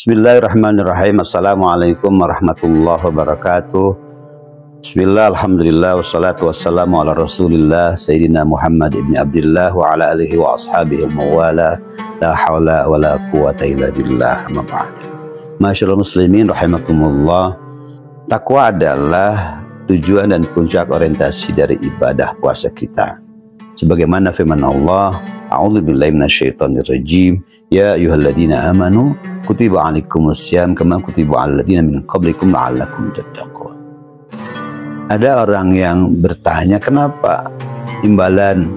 Bismillahirrahmanirrahim. Assalamualaikum warahmatullahi wabarakatuh. Bismillah, alhamdulillah, wassalatu wassalamu ala rasulillah Sayyidina Muhammad ibn Abdillah wa ala alihi wa ashabihi mawala. La hawla wa la quwata illa billah, amma ba'd. Masyaallah muslimin rahimakumullah. Takwa adalah tujuan dan puncak orientasi dari ibadah puasa kita. Sebagaimana firman Allah, a'udzubillahi minasyaitonirrajim, ya ayyuhalladzina amanu kutiba 'alaikumusiyam kama kutiba 'alal ladzina min qablikum la'allakum tattaqun. Ada orang yang bertanya, kenapa imbalan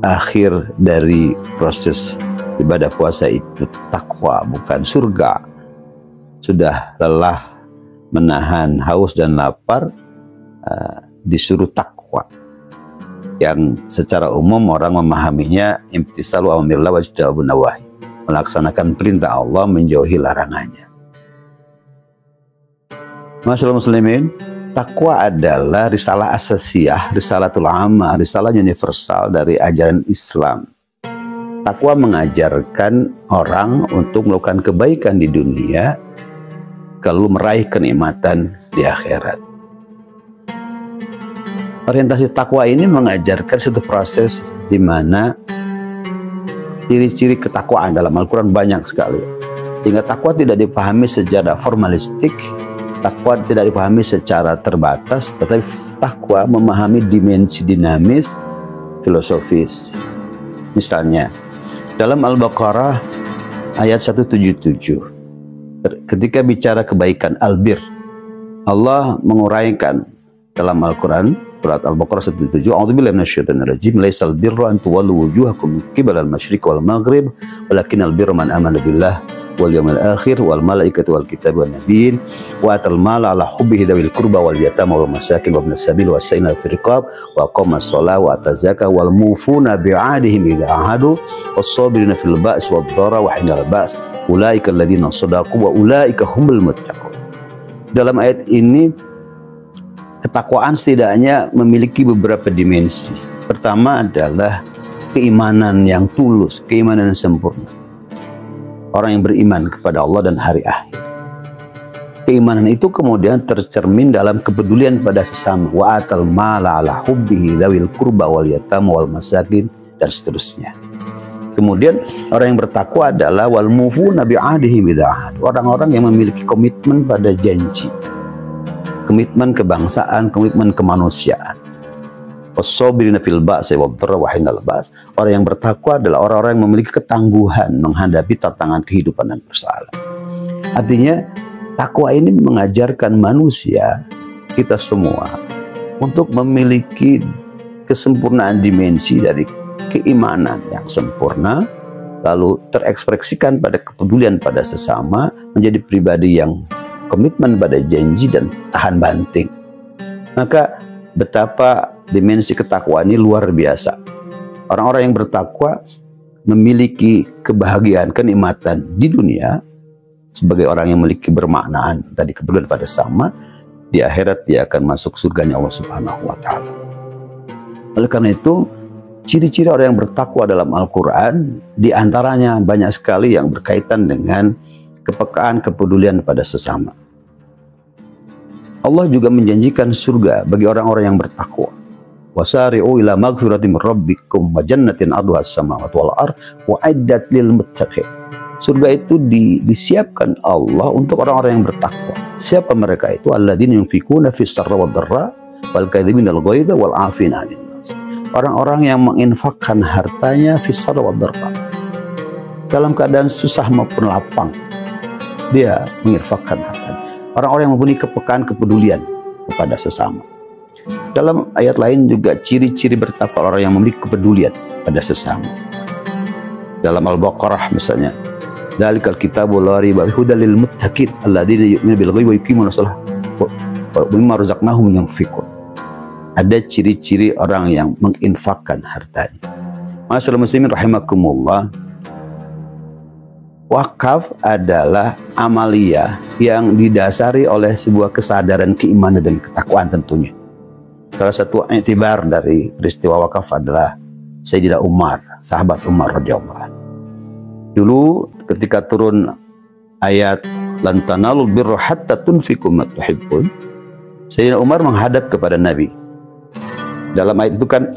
akhir dari proses ibadah puasa itu takwa, bukan surga? Sudah lelah menahan haus dan lapar, disuruh takwa. Yang secara umum orang memahaminya imtisalu awamirillah wa ijtinabun nawahi, melaksanakan perintah Allah, menjauhi larangannya. Masyaallah muslimin, takwa adalah risalah asasiyah, risalatul amma, risalah universal dari ajaran Islam. Takwa mengajarkan orang untuk melakukan kebaikan di dunia, kalau meraih kenikmatan di akhirat. Orientasi takwa ini mengajarkan suatu proses di mana ciri-ciri ketakwaan dalam Al-Quran banyak sekali. Sehingga takwa tidak dipahami secara formalistik, takwa tidak dipahami secara terbatas, tetapi takwa memahami dimensi dinamis, filosofis. Misalnya, dalam Al-Baqarah ayat 177, ketika bicara kebaikan albir, Allah menguraikan dalam Al-Quran, surat Al-Baqarah 177, a'udzubillahi minasyaitonirrajim, laisal birra an tuwallu wujuhakum qibala al-masyriq wal maghrib walakinnal birra man amana billah wal yawmil akhir wal malaikati wal kitabi wan nabiyyin wa atal mala ala hubbihi dzawil qurba wal yatama wal masakin wa ibnas sabil was-sa'ina fil riqab wa aqamas shalah wa ataz zakah wal mufuna bi'adihim idza ahadu was-sabirina fil ba's wad dharra wa hinal ba's ulaika alladziina shadaqu wa ulaika humul muttaqun. Dalam ayat ini ketakwaan setidaknya memiliki beberapa dimensi. Pertama adalah keimanan yang tulus, keimanan yang sempurna. Orang yang beriman kepada Allah dan hari akhir. Keimanan itu kemudian tercermin dalam kepedulian pada sesama. Wa atal mala ala hubbihi dzawil qurba wal yatama wal masakin, dan seterusnya. Kemudian orang yang bertakwa adalah wal mufuna bi'adihim idza ahad. Orang-orang yang memiliki komitmen pada janji. Komitmen kebangsaan, komitmen kemanusiaan. Was-sabirina fil ba'si wad dharra wa hinal ba's. Orang yang bertakwa adalah orang-orang yang memiliki ketangguhan menghadapi tantangan kehidupan dan persoalan. Artinya, takwa ini mengajarkan manusia, kita semua, untuk memiliki kesempurnaan dimensi dari keimanan yang sempurna, lalu terekspresikan pada kepedulian pada sesama, menjadi pribadi yang komitmen pada janji dan tahan banting. Maka betapa dimensi ketakwaan ini luar biasa. Orang-orang yang bertakwa memiliki kebahagiaan, kenikmatan di dunia sebagai orang yang memiliki bermaknaan tadi, kepedulian pada sama. Di akhirat dia akan masuk surganya Allah Subhanahu wa taala. Oleh karena itu, ciri-ciri orang yang bertakwa dalam Al-Quran diantaranya banyak sekali yang berkaitan dengan kepekaan, kepedulian pada sesama. Allah juga menjanjikan surga bagi orang-orang yang bertakwa. Wasari'u ila maghfiratin min rabbikum wa jannatin 'arduha as-samawati wal ardh wa 'iddat lil muttaqin. Surga itu disiapkan Allah untuk orang-orang yang bertakwa. Siapa mereka itu? Alladzina yunfikuna fis sarra wad dharra wal kadhiminal ghaidha wal 'afina 'anil nas. Orang-orang yang menginfakkan hartanya fis sarra wad dharra, dalam keadaan susah maupun lapang, dia menginfakkan hartanya. Orang-orang yang mempunyai kepekaan, kepedulian kepada sesama. Dalam ayat lain juga ciri-ciri bertakwa orang yang memiliki kepedulian pada sesama. Dalam Al-Baqarah misalnya, dzalikal kitabu la raiba fihi hudal lil muttaqin alladzina yu'minuna bil ghaibi wa yuqimuna shalah wa mimma razaqnahum yunfiqun. Ada ciri-ciri orang yang menginfakkan hartanya. Masyaallah muslimin rahimakumullah. Wakaf adalah amaliyah yang didasari oleh sebuah kesadaran keimanan dan ketakwaan tentunya. Salah satu i'tibar dari peristiwa wakaf adalah Sayyidina Umar, sahabat Umar radhiyallahu anhu. Dulu ketika turun ayat lan tanalul birra hatta tunfiqu ma tuhibbun, Sayyidina Umar menghadap kepada Nabi. Dalam ayat itu kan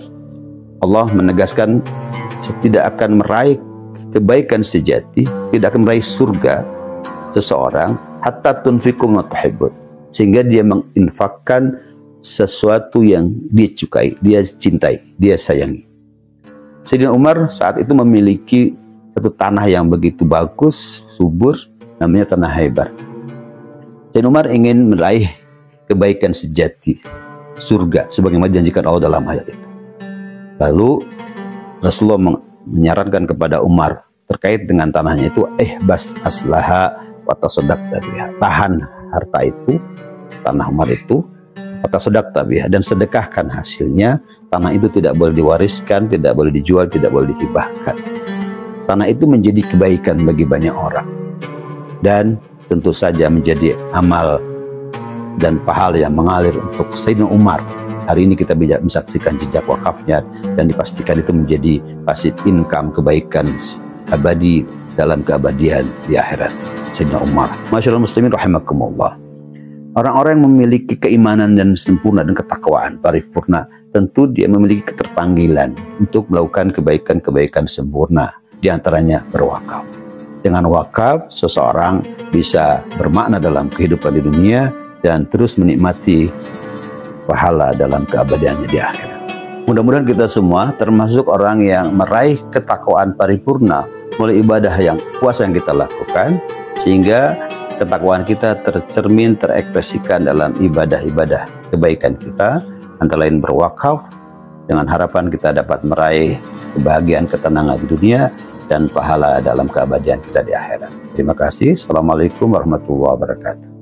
Allah menegaskan tidak akan meraih kebaikan sejati, tidak akan meraih surga seseorang hatta tunfiqu ma tuhibbun, sehingga dia menginfakkan sesuatu yang dia sukai, dia cintai, dia sayangi. Sayyidina Umar saat itu memiliki satu tanah yang begitu bagus, subur, namanya tanah Khaybar. Sayyidina Umar ingin meraih kebaikan sejati, surga, sebagaimana dijanjikan Allah dalam ayat itu. Lalu Rasulullah menyarankan kepada Umar terkait dengan tanahnya itu, bas aslaha wa tasaddaqta biha, tahan harta itu, tanah Umar itu, wa tasaddaqta biha, dan sedekahkan hasilnya. Tanah itu tidak boleh diwariskan, tidak boleh dijual, tidak boleh dihibahkan. Tanah itu menjadi kebaikan bagi banyak orang, dan tentu saja menjadi amal dan pahala yang mengalir untuk Sayyidina Umar. Hari ini kita bisa menyaksikan jejak wakafnya, dan dipastikan itu menjadi passive income, kebaikan abadi dalam keabadian di akhirat. Sayyidina Umar. Masyaallah muslimin rahimakumullah. Orang-orang yang memiliki keimanan dan sempurna dan ketakwaan paripurna, tentu dia memiliki keterpanggilan untuk melakukan kebaikan-kebaikan sempurna, di antaranya berwakaf. Dengan wakaf, seseorang bisa bermakna dalam kehidupan di dunia dan terus menikmati pahala dalam keabadiannya di akhirat. Mudah-mudahan kita semua termasuk orang yang meraih ketakwaan paripurna melalui ibadah yang puasa yang kita lakukan, sehingga ketakwaan kita tercermin, terekspresikan dalam ibadah-ibadah kebaikan kita, antara lain berwakaf, dengan harapan kita dapat meraih kebahagiaan, ketenangan di dunia, dan pahala dalam keabadian kita di akhirat. Terima kasih. Assalamualaikum warahmatullahi wabarakatuh.